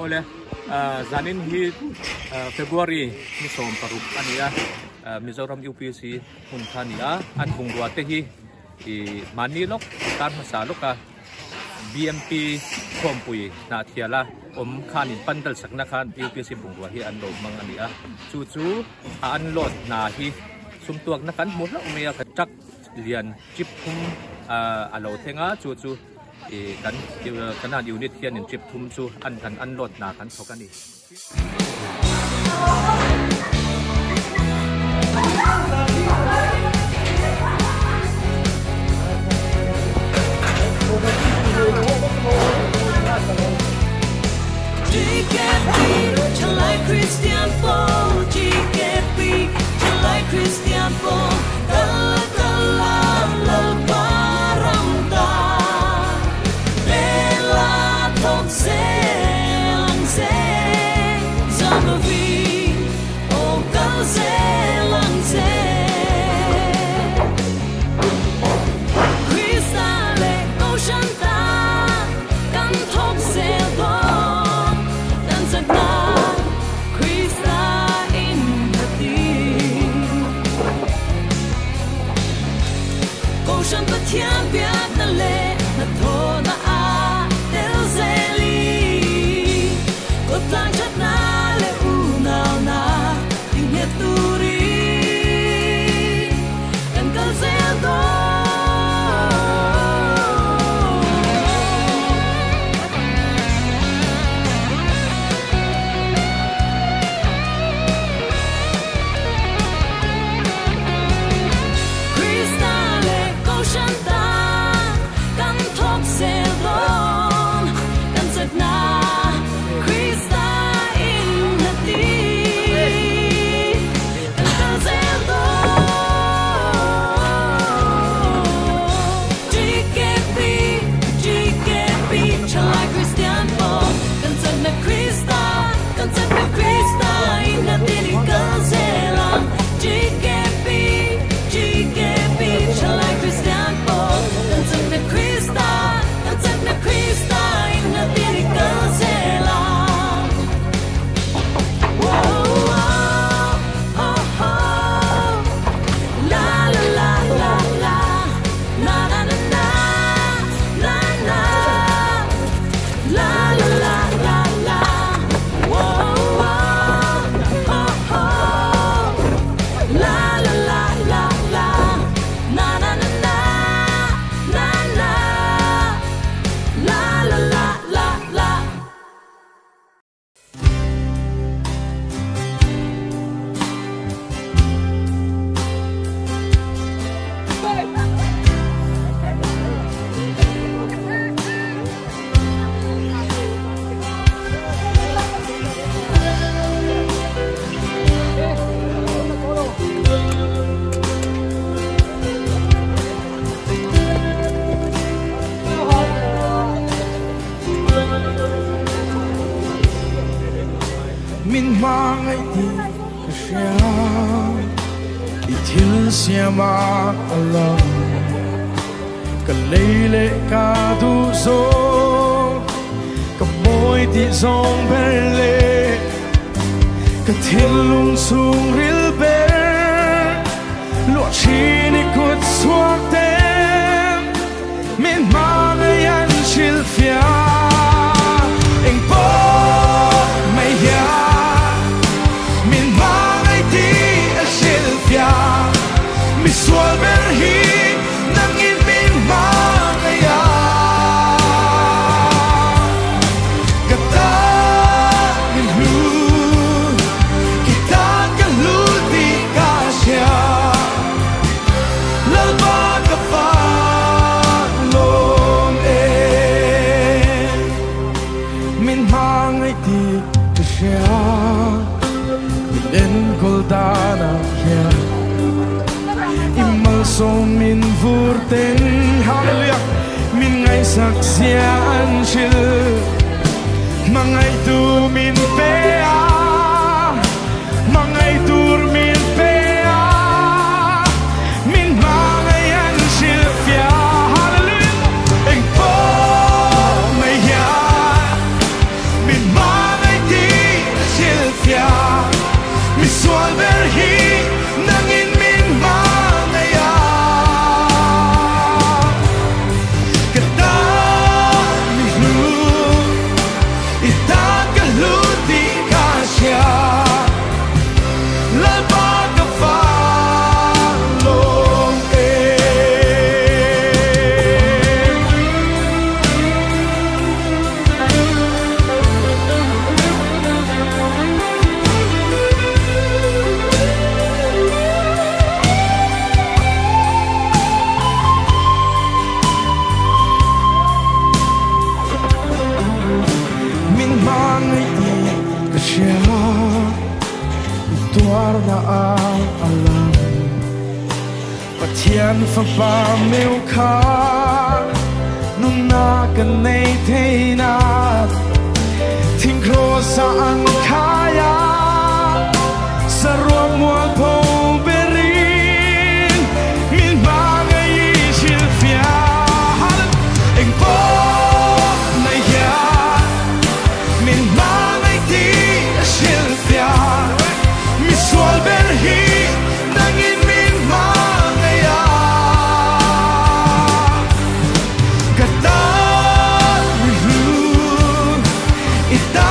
ole zanin hi February ni som paruk ania Mizoram UPC hun khania an bungwa te hi mani lok tar masalok ka BMP kompui na thiala khanin pandal sakna khan UPC bungwa hi an lo mang ania chu an lot na hi sumtuak na kan mo la umaya ka chak lian chip thum alo thenga chu kan kanan unit hian in chip thum chu an lot na kan thokani GKP, Chalai Christian Paul, GKP, Chalai Christian Paul, Kala Lalparang Ta, Lela Tok Selang Se, Zamavi, O Kal Selang Se, Kristale Ocean Ta, Kan Tok Selang. Sân bất thiên biết na lệ na thô na del zeli có tan chất na lệ u nào na tình nhật turi em cần dễ đó Siama alam kalele ka du zo kamoy ti zong berle ka thilung sung ril ber lo chini kut suak tem min mangayan chilfia eng po mai ya min mangay ti a chilfia Misual berhi nangin min mangaya kata minhu kita kaluti kasya lalba kapalong min mangay ti kasya min koldana kya so min vurten hallelujah min ngay saksian shil mangay tu min pea mangay tur min pea min mangayan shil fia hallelujah eng po may ya min Sian fa pa meu kha nung na kan nei thei na thing kro sa an khaya sa ruam mual po berin min ba ngai sil fia eng po nai ya min ba ngai ti sil fia mi sual ber hi nangin min ma ngai ya kata ita